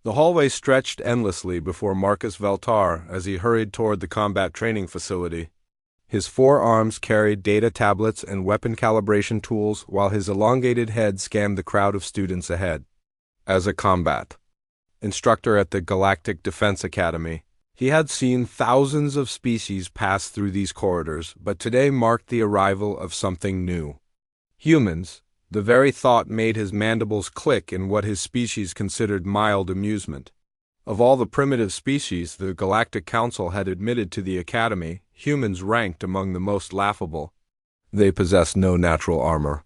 The hallway stretched endlessly before Marcus Veltar as he hurried toward the combat training facility. His forearms carried data tablets and weapon calibration tools while his elongated head scanned the crowd of students ahead. As a combat instructor at the Galactic Defense Academy, he had seen thousands of species pass through these corridors, but today marked the arrival of something new. Humans. The very thought made his mandibles click in what his species considered mild amusement. Of all the primitive species the Galactic Council had admitted to the Academy, humans ranked among the most laughable. They possessed no natural armor,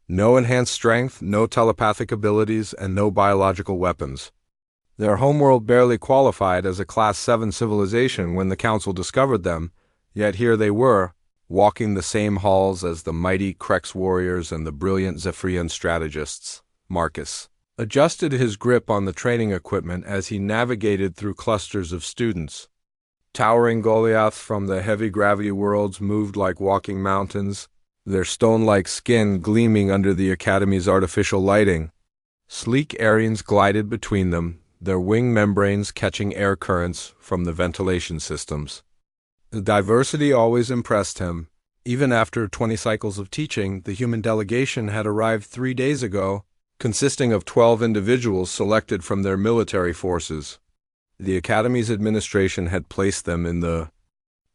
no enhanced strength, no telepathic abilities, and no biological weapons. Their homeworld barely qualified as a Class 7 civilization when the Council discovered them, yet here they were, walking the same halls as the mighty Krex warriors and the brilliant Zephyrian strategists. Marcus adjusted his grip on the training equipment as he navigated through clusters of students. Towering Goliaths from the heavy gravity worlds moved like walking mountains, their stone-like skin gleaming under the Academy's artificial lighting. Sleek Aryans glided between them, their wing membranes catching air currents from the ventilation systems. The diversity always impressed him. Even after 20 cycles of teaching, the human delegation had arrived 3 days ago, consisting of 12 individuals selected from their military forces. The Academy's administration had placed them in the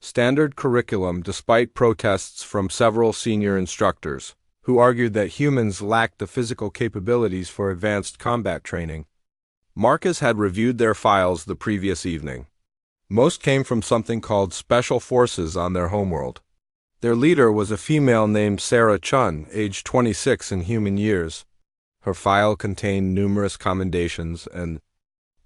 standard curriculum despite protests from several senior instructors, who argued that humans lacked the physical capabilities for advanced combat training. Marcus had reviewed their files the previous evening. Most came from something called Special Forces on their homeworld. Their leader was a female named Sarah Chun, aged 26 in human years. Her file contained numerous commendations and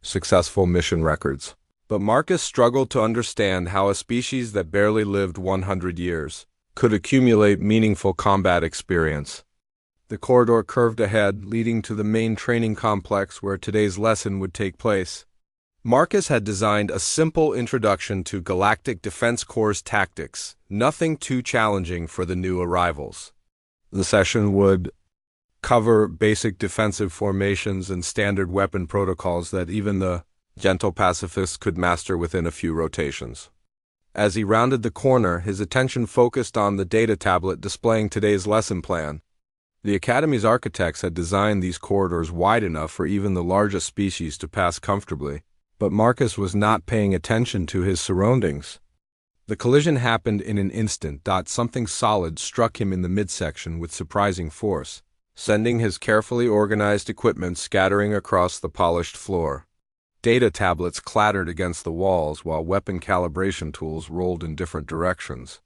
successful mission records. But Marcus struggled to understand how a species that barely lived 100 years could accumulate meaningful combat experience. The corridor curved ahead, leading to the main training complex where today's lesson would take place. Marcus had designed a simple introduction to Galactic Defense Corps' tactics, nothing too challenging for the new arrivals. The session would cover basic defensive formations and standard weapon protocols that even the gentle pacifists could master within a few rotations. As he rounded the corner, his attention focused on the data tablet displaying today's lesson plan. The Academy's architects had designed these corridors wide enough for even the largest species to pass comfortably. But Marcus was not paying attention to his surroundings. The collision happened in an instant. Something solid struck him in the midsection with surprising force, sending his carefully organized equipment scattering across the polished floor. Data tablets clattered against the walls while weapon calibration tools rolled in different directions.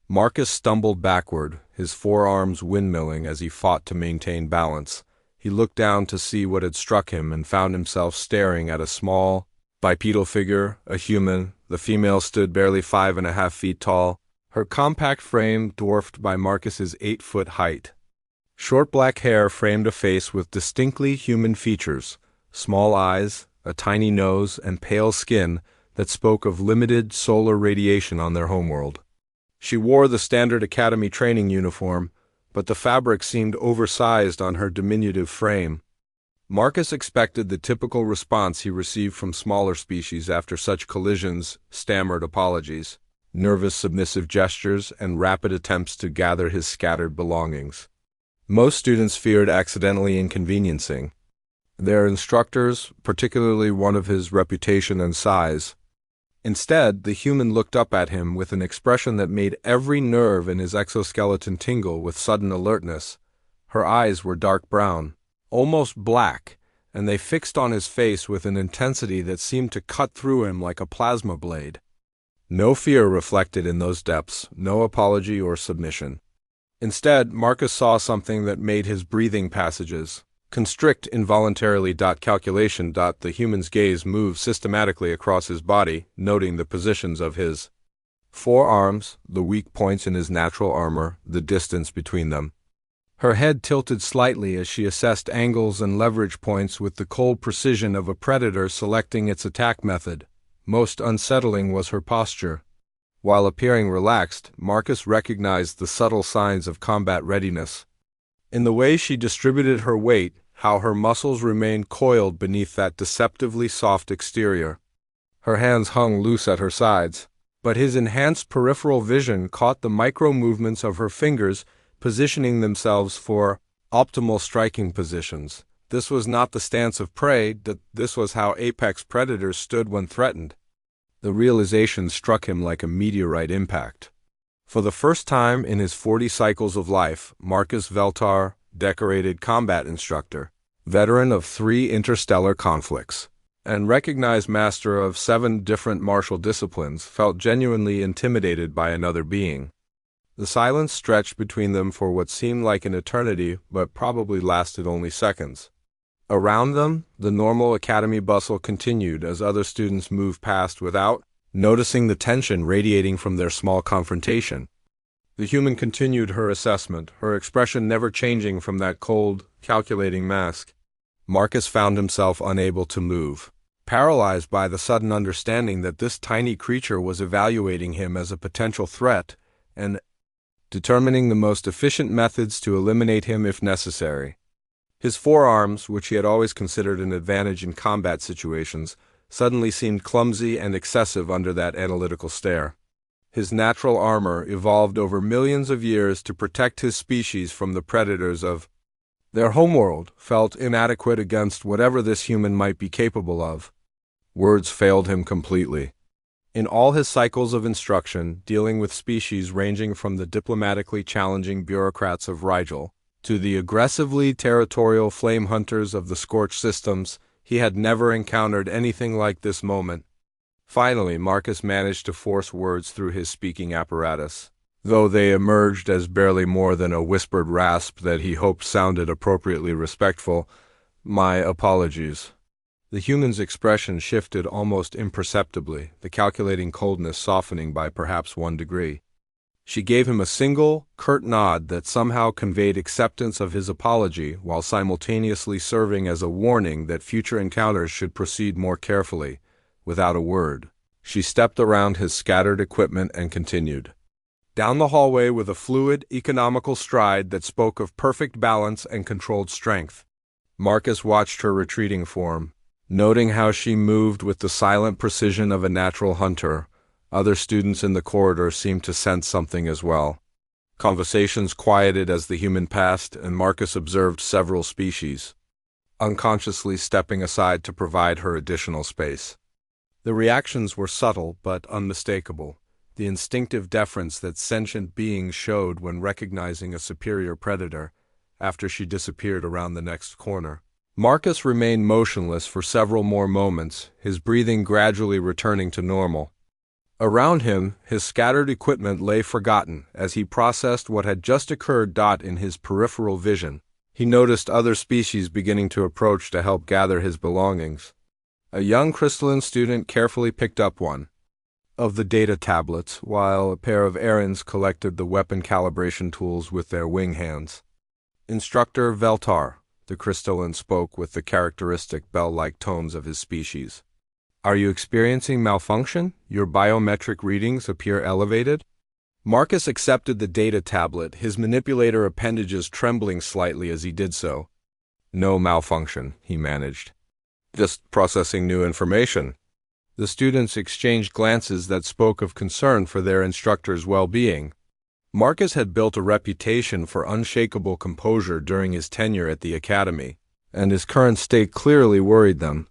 Marcus stumbled backward, his forearms windmilling as he fought to maintain balance. He looked down to see what had struck him and found himself staring at a small, bipedal figure, a human. The female stood barely 5.5 feet tall, her compact frame dwarfed by Marcus's 8-foot height. Short black hair framed a face with distinctly human features, small eyes, a tiny nose, and pale skin that spoke of limited solar radiation on their homeworld. She wore the standard Academy training uniform, but the fabric seemed oversized on her diminutive frame. Marcus expected the typical response he received from smaller species after such collisions: stammered apologies, nervous submissive gestures, and rapid attempts to gather his scattered belongings. Most students feared accidentally inconveniencing their instructors, particularly one of his reputation and size. Instead, the human looked up at him with an expression that made every nerve in his exoskeleton tingle with sudden alertness. Her eyes were dark brown, almost black, and they fixed on his face with an intensity that seemed to cut through him like a plasma blade. No fear reflected in those depths, no apology or submission. Instead, Marcus saw something that made his breathing passages constrict involuntarily. Calculation. The human's gaze moved systematically across his body, noting the positions of his forearms, the weak points in his natural armor, the distance between them. Her head tilted slightly as she assessed angles and leverage points with the cold precision of a predator selecting its attack method. Most unsettling was her posture. While appearing relaxed, Marcus recognized the subtle signs of combat readiness. In the way she distributed her weight, how her muscles remained coiled beneath that deceptively soft exterior. Her hands hung loose at her sides, but his enhanced peripheral vision caught the micro-movements of her fingers, positioning themselves for optimal striking positions. This was not the stance of prey, this was how apex predators stood when threatened. The realization struck him like a meteorite impact. For the first time in his 40 cycles of life, Marcus Veltar, decorated combat instructor, veteran of 3 interstellar conflicts, and recognized master of 7 different martial disciplines, felt genuinely intimidated by another being. The silence stretched between them for what seemed like an eternity, but probably lasted only seconds. Around them, the normal academy bustle continued as other students moved past without noticing the tension radiating from their small confrontation. The human continued her assessment, her expression never changing from that cold, calculating mask. Marcus found himself unable to move, paralyzed by the sudden understanding that this tiny creature was evaluating him as a potential threat and determining the most efficient methods to eliminate him if necessary. His forearms, which he had always considered an advantage in combat situations, suddenly seemed clumsy and excessive under that analytical stare. His natural armor evolved over millions of years to protect his species from the predators of their homeworld, felt inadequate against whatever this human might be capable of. Words failed him completely. In all his cycles of instruction, dealing with species ranging from the diplomatically challenging bureaucrats of Rigel to the aggressively territorial flame hunters of the Scorched systems, he had never encountered anything like this moment. Finally, Marcus managed to force words through his speaking apparatus, though they emerged as barely more than a whispered rasp that he hoped sounded appropriately respectful. "My apologies." The human's expression shifted almost imperceptibly, the calculating coldness softening by perhaps 1 degree. She gave him a single, curt nod that somehow conveyed acceptance of his apology while simultaneously serving as a warning that future encounters should proceed more carefully. Without a word, she stepped around his scattered equipment and continued down the hallway with a fluid, economical stride that spoke of perfect balance and controlled strength. Marcus watched her retreating form, noting how she moved with the silent precision of a natural hunter. Other students in the corridor seemed to sense something as well. Conversations quieted as the human passed, and Marcus observed several species, unconsciously stepping aside to provide her additional space. The reactions were subtle but unmistakable, the instinctive deference that sentient beings showed when recognizing a superior predator, after she disappeared around the next corner. Marcus remained motionless for several more moments, his breathing gradually returning to normal. Around him, his scattered equipment lay forgotten as he processed what had just occurred. In his peripheral vision, he noticed other species beginning to approach to help gather his belongings. A young crystalline student carefully picked up one of the data tablets, while a pair of Errands collected the weapon calibration tools with their wing hands. Instructor Veltar, the crystalline spoke with the characteristic bell-like tones of his species. "Are you experiencing malfunction? Your biometric readings appear elevated?" Marcus accepted the data tablet, his manipulator appendages trembling slightly as he did so. "No malfunction," he managed. "Just processing new information." The students exchanged glances that spoke of concern for their instructor's well-being. Marcus had built a reputation for unshakable composure during his tenure at the academy, and his current state clearly worried them.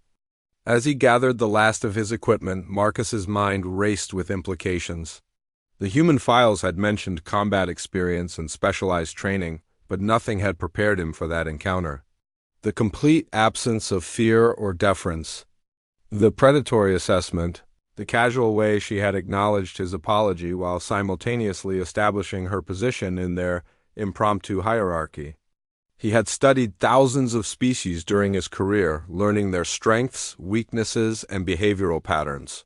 As he gathered the last of his equipment, Marcus's mind raced with implications. The human files had mentioned combat experience and specialized training, but nothing had prepared him for that encounter. The complete absence of fear or deference, the predatory assessment, the casual way she had acknowledged his apology while simultaneously establishing her position in their impromptu hierarchy. He had studied thousands of species during his career, learning their strengths, weaknesses, and behavioral patterns.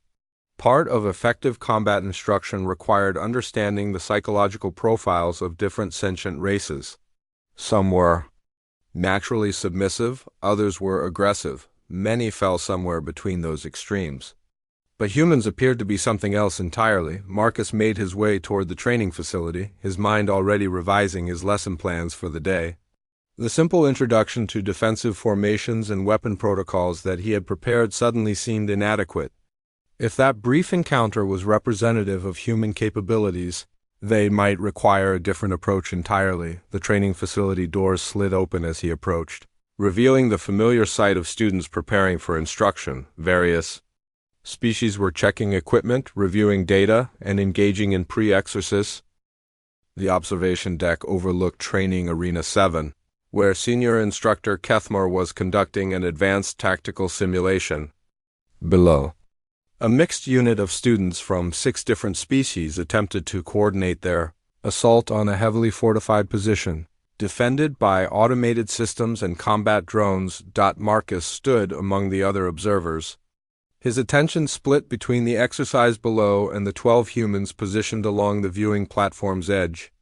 Part of effective combat instruction required understanding the psychological profiles of different sentient races. Some were naturally submissive, others were aggressive. Many fell somewhere between those extremes. But humans appeared to be something else entirely. Marcus made his way toward the training facility, his mind already revising his lesson plans for the day. The simple introduction to defensive formations and weapon protocols that he had prepared suddenly seemed inadequate. If that brief encounter was representative of human capabilities, they might require a different approach entirely. The training facility doors slid open as he approached, revealing the familiar sight of students preparing for instruction. Various species were checking equipment, reviewing data, and engaging in pre-exercises. The observation deck overlooked Training Arena 7, where Senior Instructor Kethmar was conducting an advanced tactical simulation. Below, a mixed unit of students from 6 different species attempted to coordinate their assault on a heavily fortified position, defended by automated systems and combat drones. Marcus stood among the other observers, his attention split between the exercise below and the 12 humans positioned along the viewing platform's edge.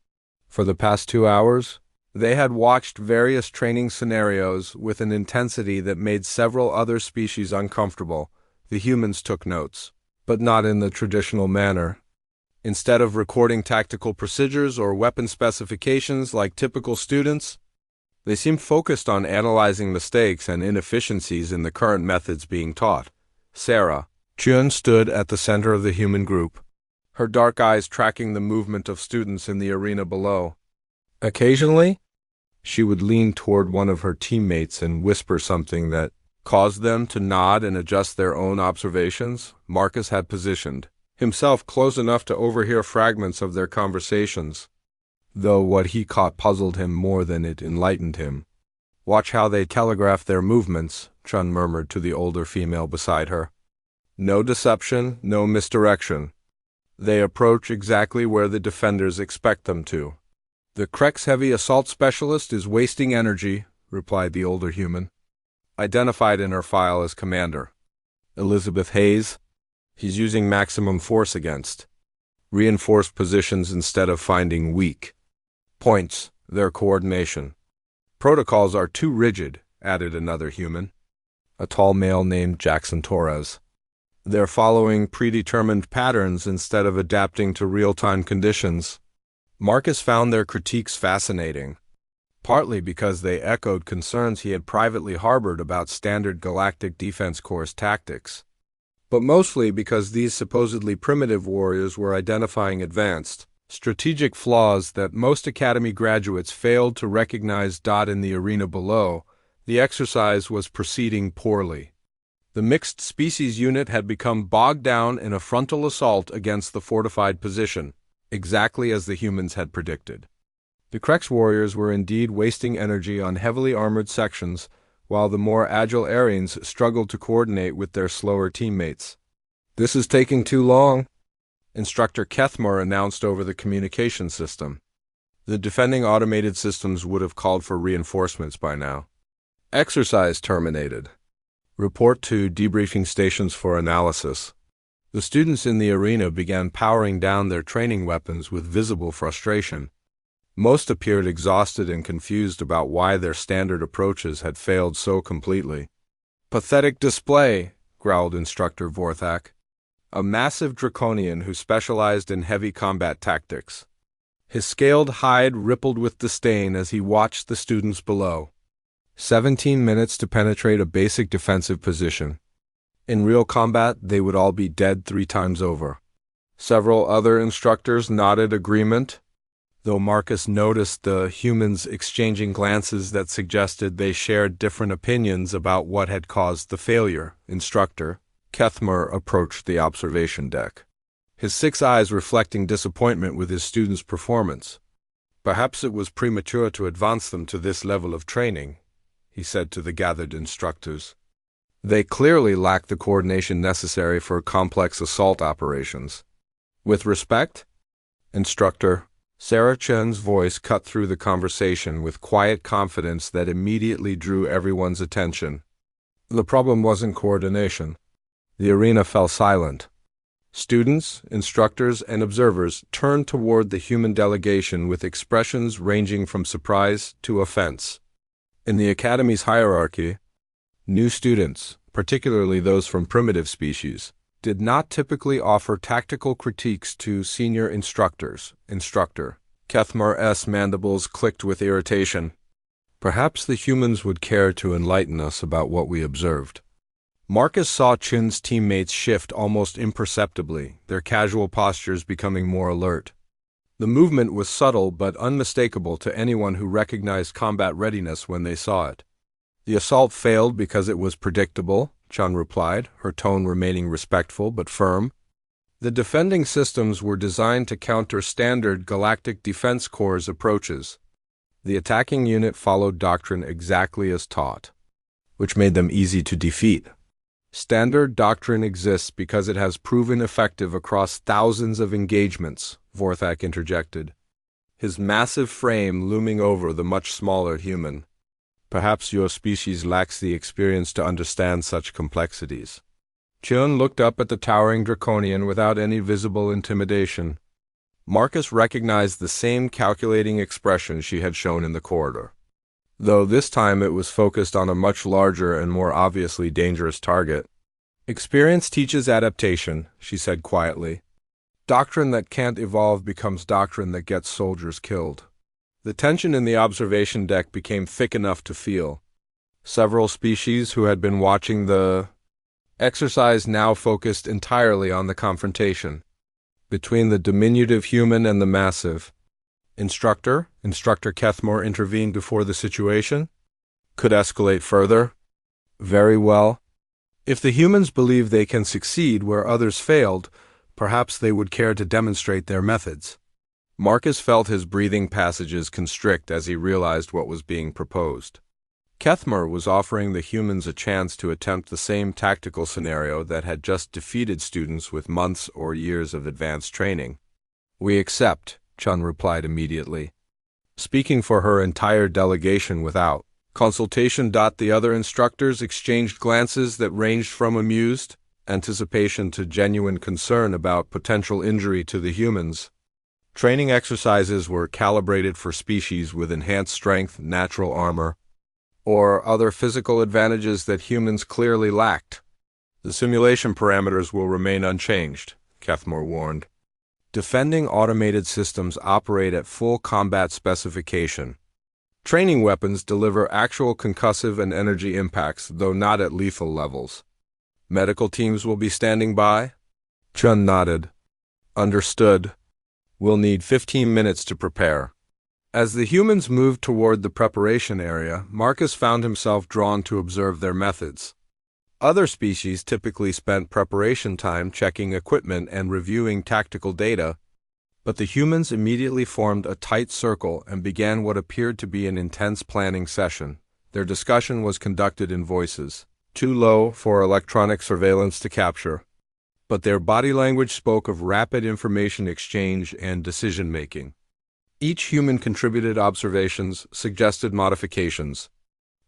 For the past 2 hours, they had watched various training scenarios with an intensity that made several other species uncomfortable. The humans took notes, but not in the traditional manner. Instead of recording tactical procedures or weapon specifications like typical students, they seemed focused on analyzing mistakes and inefficiencies in the current methods being taught. Sarah Chun stood at the center of the human group, her dark eyes tracking the movement of students in the arena below. Occasionally, she would lean toward one of her teammates and whisper something that caused them to nod and adjust their own observations. Marcus had positioned himself close enough to overhear fragments of their conversations, though what he caught puzzled him more than it enlightened him. "Watch how they telegraph their movements," Chun murmured to the older female beside her. "No deception, no misdirection. They approach exactly where the defenders expect them to." "The Krex heavy assault specialist is wasting energy," replied the older human, identified in her file as Commander Elizabeth Hayes. "He's using maximum force against reinforced positions instead of finding weak points. Their coordination protocols are too rigid," added another human, a tall male named Jackson Torres. "They're following predetermined patterns instead of adapting to real-time conditions." Marcus found their critiques fascinating, partly because they echoed concerns he had privately harbored about standard Galactic Defense Corps tactics, but mostly because these supposedly primitive warriors were identifying advanced, strategic flaws that most Academy graduates failed to recognize. In the arena below, the exercise was proceeding poorly. The mixed species unit had become bogged down in a frontal assault against the fortified position, exactly as the humans had predicted. The Krex warriors were indeed wasting energy on heavily armored sections, while the more agile Aryans struggled to coordinate with their slower teammates. "This is taking too long," Instructor Kethmar announced over the communication system. The defending automated systems would have called for reinforcements by now. "Exercise terminated. Report to debriefing stations for analysis." The students in the arena began powering down their training weapons with visible frustration. Most appeared exhausted and confused about why their standard approaches had failed so completely. "Pathetic display," growled Instructor Vorthak, a massive draconian who specialized in heavy combat tactics. His scaled hide rippled with disdain as he watched the students below. 17 minutes to penetrate a basic defensive position. In real combat, they would all be dead 3 times over. Several other instructors nodded agreement, though Marcus noticed the humans exchanging glances that suggested they shared different opinions about what had caused the failure. Instructor Kethmar approached the observation deck, his 6 eyes reflecting disappointment with his students' performance. "Perhaps it was premature to advance them to this level of training," he said to the gathered instructors. "They clearly lack the coordination necessary for complex assault operations." "With respect, Instructor," Sarah Chen's voice cut through the conversation with quiet confidence that immediately drew everyone's attention. "The problem wasn't coordination." The arena fell silent. Students, instructors, and observers turned toward the human delegation with expressions ranging from surprise to offense. In the Academy's hierarchy, new students, particularly those from primitive species, did not typically offer tactical critiques to senior instructors. Instructor Kethmar's mandibles clicked with irritation. Perhaps the humans would care to enlighten us about what we observed. Marcus saw Chun's teammates shift almost imperceptibly, their casual postures becoming more alert. The movement was subtle but unmistakable to anyone who recognized combat readiness when they saw it. The assault failed because it was predictable, Chun replied, her tone remaining respectful but firm. The defending systems were designed to counter standard Galactic Defense Corps' approaches. The attacking unit followed doctrine exactly as taught, which made them easy to defeat. Standard doctrine exists because it has proven effective across thousands of engagements, Vorthak interjected, his massive frame looming over the much smaller human. Perhaps your species lacks the experience to understand such complexities. Chun looked up at the towering draconian without any visible intimidation. Marcus recognized the same calculating expression she had shown in the corridor, though this time it was focused on a much larger and more obviously dangerous target. Experience teaches adaptation, she said quietly. Doctrine that can't evolve becomes doctrine that gets soldiers killed. The tension in the observation deck became thick enough to feel. Several species who had been watching the exercise now focused entirely on the confrontation between the diminutive human and the massive. Instructor Kethmore intervened before the situation could escalate further. Very well. If the humans believe they can succeed where others failed, perhaps they would care to demonstrate their methods. Marcus felt his breathing passages constrict as he realized what was being proposed. Kethmore was offering the humans a chance to attempt the same tactical scenario that had just defeated students with months or years of advanced training. We accept, Chun replied immediately, speaking for her entire delegation without consultation. The other instructors exchanged glances that ranged from amused anticipation to genuine concern about potential injury to the humans. Training exercises were calibrated for species with enhanced strength, natural armor, or other physical advantages that humans clearly lacked. The simulation parameters will remain unchanged, Kethmore warned. Defending automated systems operate at full combat specification. Training weapons deliver actual concussive and energy impacts, though not at lethal levels. Medical teams will be standing by? Chun nodded. Understood. We'll need 15 minutes to prepare. As the humans moved toward the preparation area, Marcus found himself drawn to observe their methods. Other species typically spent preparation time checking equipment and reviewing tactical data, but the humans immediately formed a tight circle and began what appeared to be an intense planning session. Their discussion was conducted in voices too low for electronic surveillance to capture, but their body language spoke of rapid information exchange and decision-making. Each human contributed observations, suggested modifications,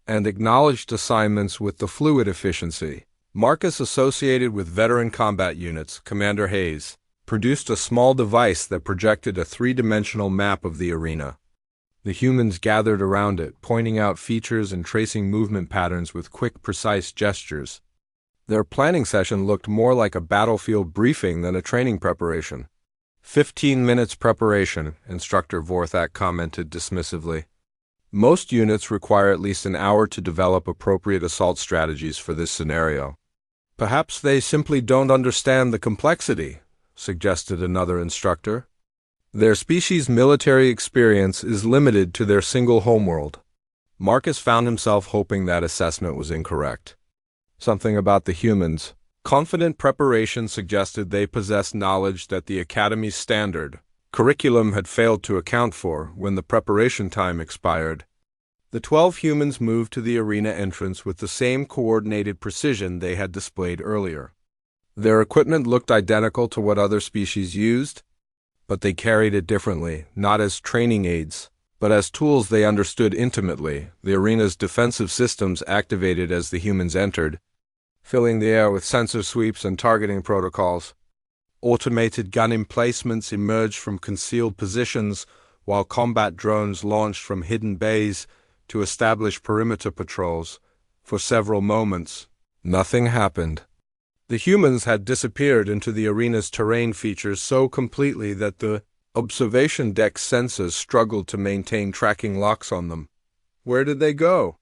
and acknowledged assignments with the fluid efficiency. Marcus, associated with veteran combat units, Commander Hayes, produced a small device that projected a three-dimensional map of the arena. The humans gathered around it, pointing out features and tracing movement patterns with quick, precise gestures. Their planning session looked more like a battlefield briefing than a training preparation. 15 minutes preparation, Instructor Vorthak commented dismissively. Most units require at least an hour to develop appropriate assault strategies for this scenario. Perhaps they simply don't understand the complexity, suggested another instructor. Their species' military experience is limited to their single homeworld. Marcus found himself hoping that assessment was incorrect. Something about the humans. Confident preparation suggested they possessed knowledge that the Academy's standard curriculum had failed to account for when the preparation time expired. The 12 humans moved to the arena entrance with the same coordinated precision they had displayed earlier. Their equipment looked identical to what other species used, but they carried it differently, not as training aids, but as tools they understood intimately. The arena's defensive systems activated as the humans entered, filling the air with sensor sweeps and targeting protocols. Automated gun emplacements emerged from concealed positions, while combat drones launched from hidden bays to establish perimeter patrols. For several moments, nothing happened. The humans had disappeared into the arena's terrain features so completely that the observation deck sensors struggled to maintain tracking locks on them. Where did they go?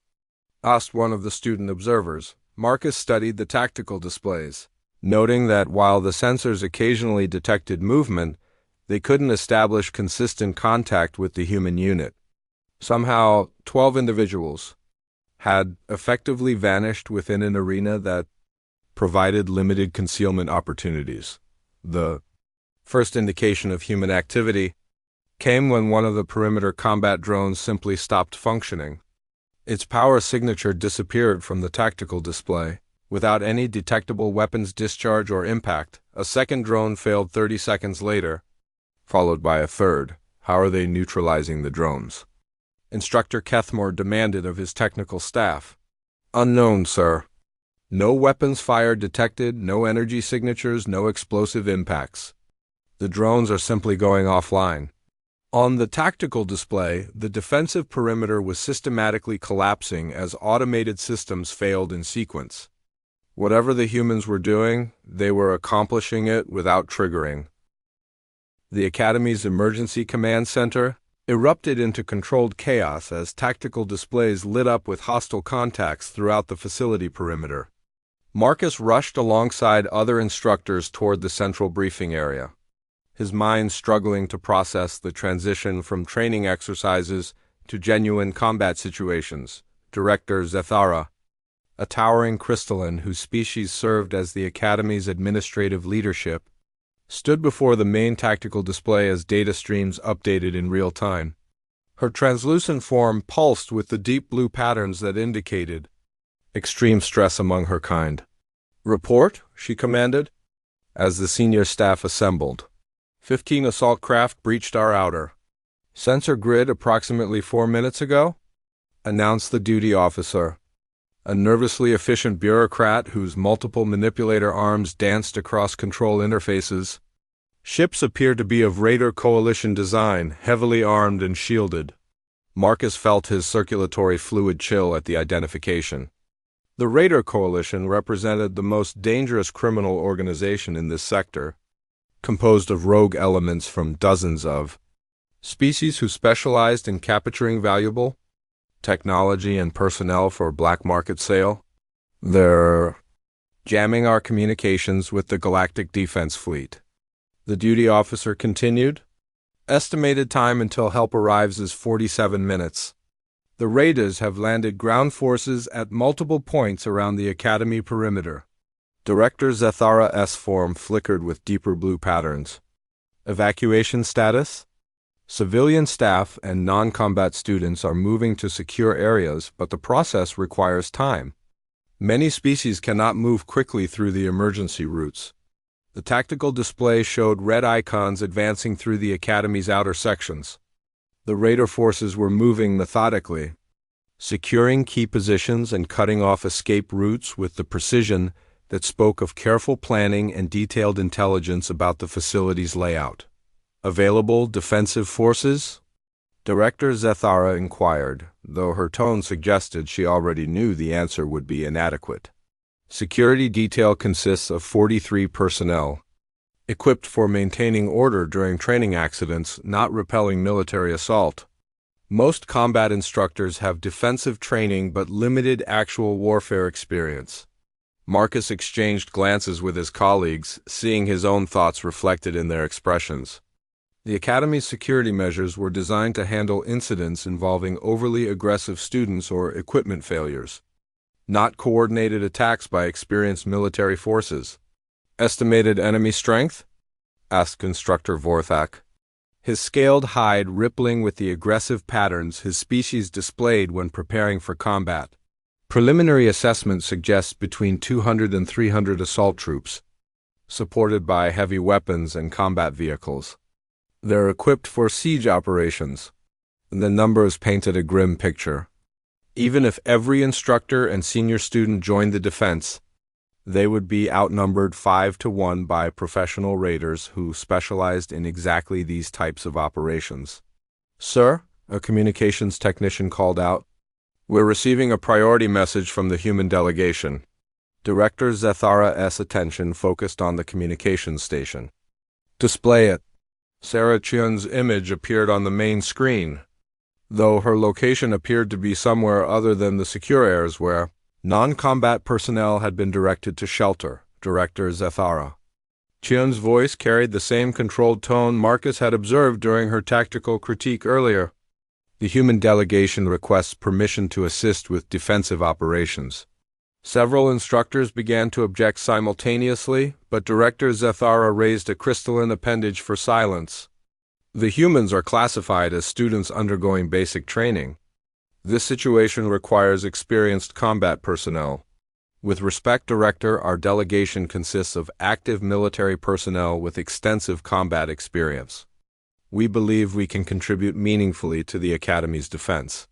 Asked one of the student observers. Marcus studied the tactical displays, noting that while the sensors occasionally detected movement, they couldn't establish consistent contact with the human unit. Somehow, 12 individuals had effectively vanished within an arena that provided limited concealment opportunities. The first indication of human activity came when one of the perimeter combat drones simply stopped functioning. Its power signature disappeared from the tactical display. Without any detectable weapons discharge or impact, a second drone failed 30 seconds later, followed by a third. How are they neutralizing the drones? Instructor Kethmore demanded of his technical staff. Unknown, sir. No weapons fired detected, no energy signatures, no explosive impacts. The drones are simply going offline. On the tactical display, the defensive perimeter was systematically collapsing as automated systems failed in sequence. Whatever the humans were doing, they were accomplishing it without triggering. The Academy's Emergency Command Center erupted into controlled chaos as tactical displays lit up with hostile contacts throughout the facility perimeter. Marcus rushed alongside other instructors toward the central briefing area, his mind struggling to process the transition from training exercises to genuine combat situations. Director Zethara, a towering crystalline whose species served as the Academy's administrative leadership, stood before the main tactical display as data streams updated in real time. Her translucent form pulsed with the deep blue patterns that indicated extreme stress among her kind. "Report," she commanded, as the senior staff assembled. 15 assault craft breached our outer sensor grid approximately 4 minutes ago, announced the duty officer, a nervously efficient bureaucrat whose multiple manipulator arms danced across control interfaces. Ships appeared to be of Raider Coalition design, heavily armed and shielded. Marcus felt his circulatory fluid chill at the identification. The Raider Coalition represented the most dangerous criminal organization in this sector, composed of rogue elements from dozens of species who specialized in capturing valuable technology and personnel for black market sale. They're jamming our communications with the Galactic Defense Fleet. The duty officer continued. Estimated time until help arrives is 47 minutes. The Raiders have landed ground forces at multiple points around the Academy perimeter. Director Zethara form flickered with deeper blue patterns. Evacuation status? Civilian staff and non-combat students are moving to secure areas, but the process requires time. Many species cannot move quickly through the emergency routes. The tactical display showed red icons advancing through the Academy's outer sections. The Raider forces were moving methodically, securing key positions and cutting off escape routes with the precision that spoke of careful planning and detailed intelligence about the facility's layout. Available defensive forces? Director Zethara inquired, though her tone suggested she already knew the answer would be inadequate. Security detail consists of 43 personnel, equipped for maintaining order during training accidents, not repelling military assault. Most combat instructors have defensive training but limited actual warfare experience. Marcus exchanged glances with his colleagues, seeing his own thoughts reflected in their expressions. The Academy's security measures were designed to handle incidents involving overly aggressive students or equipment failures, not coordinated attacks by experienced military forces. Estimated enemy strength? Asked Instructor Vorthak, his scaled hide rippling with the aggressive patterns his species displayed when preparing for combat. Preliminary assessment suggests between 200 and 300 assault troops, supported by heavy weapons and combat vehicles. They're equipped for siege operations. The numbers painted a grim picture. Even if every instructor and senior student joined the defense, they would be outnumbered 5-1 by professional raiders who specialized in exactly these types of operations. "Sir," a communications technician called out, "we're receiving a priority message from the human delegation." Director Zethara's attention focused on the communications station. "Display it." Sarah Chun's image appeared on the main screen. though her location appeared to be somewhere other than the secure areas where non-combat personnel had been directed to shelter. Director Zathara. Chion's voice carried the same controlled tone Marcus had observed during her tactical critique earlier. The human delegation requests permission to assist with defensive operations. Several instructors began to object simultaneously, but Director Zathara raised a crystalline appendage for silence. The humans are classified as students undergoing basic training. This situation requires experienced combat personnel. With respect, Director, our delegation consists of active military personnel with extensive combat experience. We believe we can contribute meaningfully to the Academy's defense.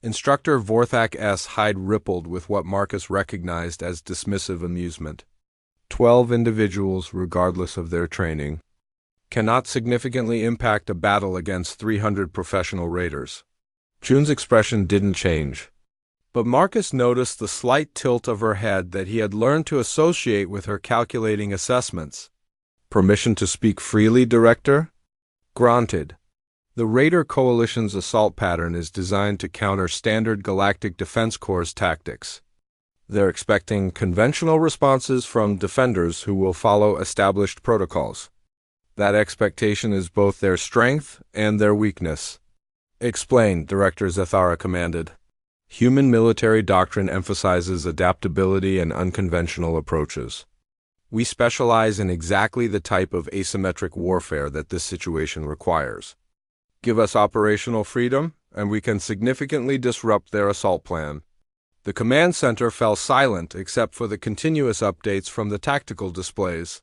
Instructor Vorthak's hide rippled with what Marcus recognized as dismissive amusement. 12 individuals, regardless of their training, cannot significantly impact a battle against 300 professional raiders. Jun's expression didn't change, but Marcus noticed the slight tilt of her head that he had learned to associate with her calculating assessments. Permission to speak freely, Director? Granted. The Raider Coalition's assault pattern is designed to counter standard Galactic Defense Corps' tactics. They're expecting conventional responses from defenders who will follow established protocols. That expectation is both their strength and their weakness. Explain, Director Zathara commanded. Human military doctrine emphasizes adaptability and unconventional approaches. We specialize in exactly the type of asymmetric warfare that this situation requires. Give us operational freedom, and we can significantly disrupt their assault plan. The command center fell silent except for the continuous updates from the tactical displays.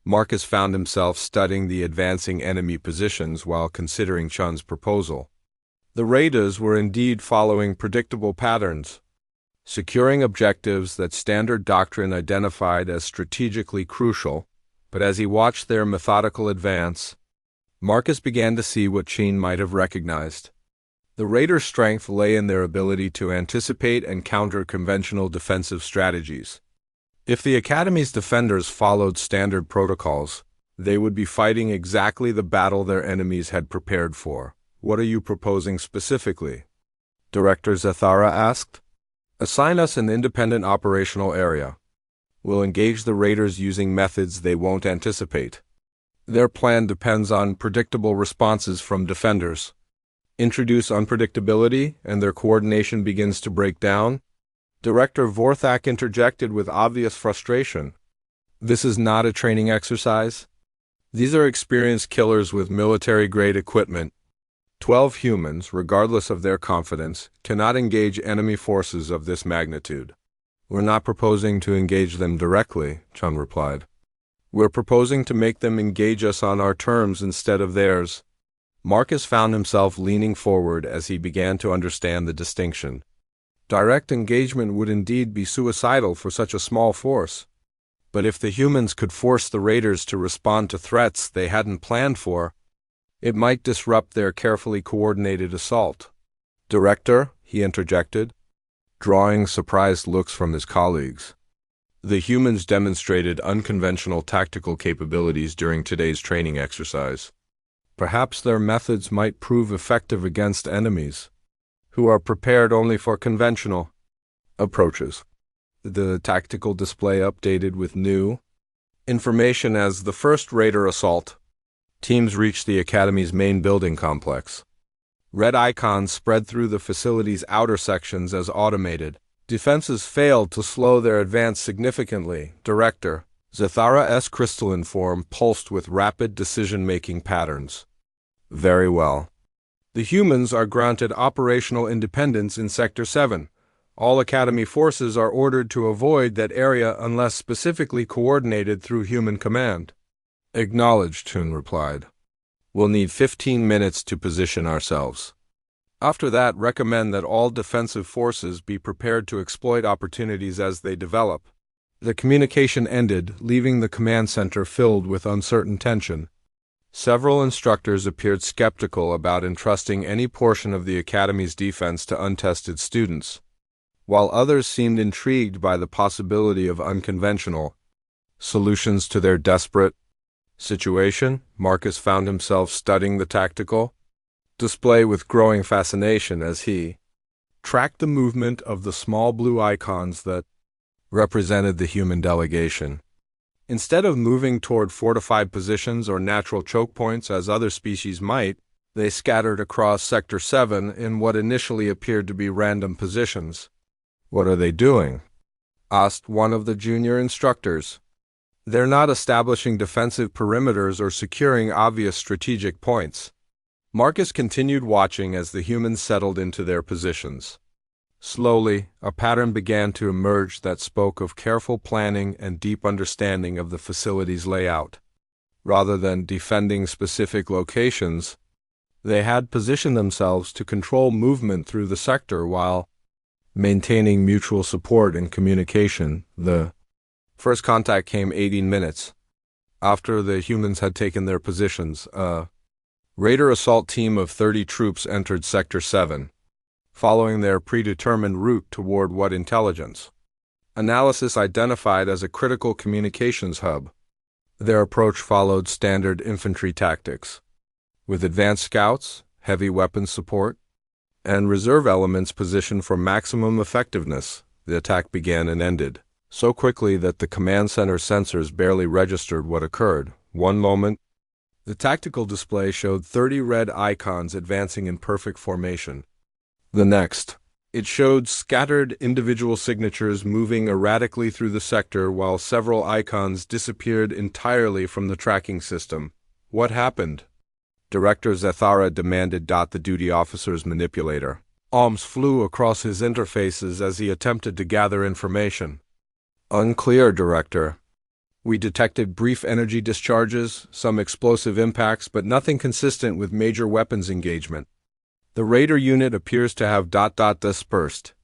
Marcus found himself studying the advancing enemy positions while considering Chun's proposal. The raiders were indeed following predictable patterns, securing objectives that standard doctrine identified as strategically crucial, but as he watched their methodical advance, Marcus began to see what Chien might have recognized. The raiders' strength lay in their ability to anticipate and counter conventional defensive strategies. If the Academy's defenders followed standard protocols, they would be fighting exactly the battle their enemies had prepared for. What are you proposing specifically? Director Zathara asked. Assign us an independent operational area. We'll engage the raiders using methods they won't anticipate. Their plan depends on predictable responses from defenders. Introduce unpredictability, and their coordination begins to break down. Director Vorthak interjected with obvious frustration. This is not a training exercise. These are experienced killers with military-grade equipment. 12 humans, regardless of their confidence, cannot engage enemy forces of this magnitude. We're not proposing to engage them directly, Chun replied. We're proposing to make them engage us on our terms instead of theirs. Marcus found himself leaning forward as he began to understand the distinction. Direct engagement would indeed be suicidal for such a small force. But if the humans could force the raiders to respond to threats they hadn't planned for, it might disrupt their carefully coordinated assault. Director, he interjected, drawing surprised looks from his colleagues. The humans demonstrated unconventional tactical capabilities during today's training exercise. Perhaps their methods might prove effective against enemies who are prepared only for conventional approaches. The tactical display updated with new information as the first raider assault. Teams reached the Academy's main building complex. Red icons spread through the facility's outer sections as automated. Defenses failed to slow their advance significantly. Director, Zathara's crystalline form pulsed with rapid decision-making patterns. Very well. The humans are granted operational independence in Sector 7. All Academy forces are ordered to avoid that area unless specifically coordinated through human command. Acknowledged, Chun replied. We'll need 15 minutes to position ourselves. After that, recommend that all defensive forces be prepared to exploit opportunities as they develop. The communication ended, leaving the command center filled with uncertain tension. Several instructors appeared skeptical about entrusting any portion of the Academy's defense to untested students, while others seemed intrigued by the possibility of unconventional solutions to their desperate situation. Marcus found himself studying the tactical display with growing fascination as he tracked the movement of the small blue icons that represented the human delegation. Instead of moving toward fortified positions or natural choke points as other species might, they scattered across Sector 7 in what initially appeared to be random positions. "What are they doing?" asked one of the junior instructors. "They're not establishing defensive perimeters or securing obvious strategic points." Marcus continued watching as the humans settled into their positions. Slowly, a pattern began to emerge that spoke of careful planning and deep understanding of the facility's layout. Rather than defending specific locations, they had positioned themselves to control movement through the sector while maintaining mutual support and communication. The first contact came 18 minutes after the humans had taken their positions. A Raider assault team of 30 troops entered Sector 7, following their predetermined route toward what intelligence analysis identified as a critical communications hub. Their approach followed standard infantry tactics, with advanced scouts, heavy weapons support, and reserve elements positioned for maximum effectiveness. The attack began and ended so quickly that the command center sensors barely registered what occurred. One moment, the tactical display showed 30 red icons advancing in perfect formation. The next, it showed scattered individual signatures moving erratically through the sector while several icons disappeared entirely from the tracking system. "What happened?" Director Zethara demanded. The duty officer's manipulator arms flew across his interfaces as he attempted to gather information. "Unclear, Director. We detected brief energy discharges, some explosive impacts, but nothing consistent with major weapons engagement. The Raider unit appears to have dispersed."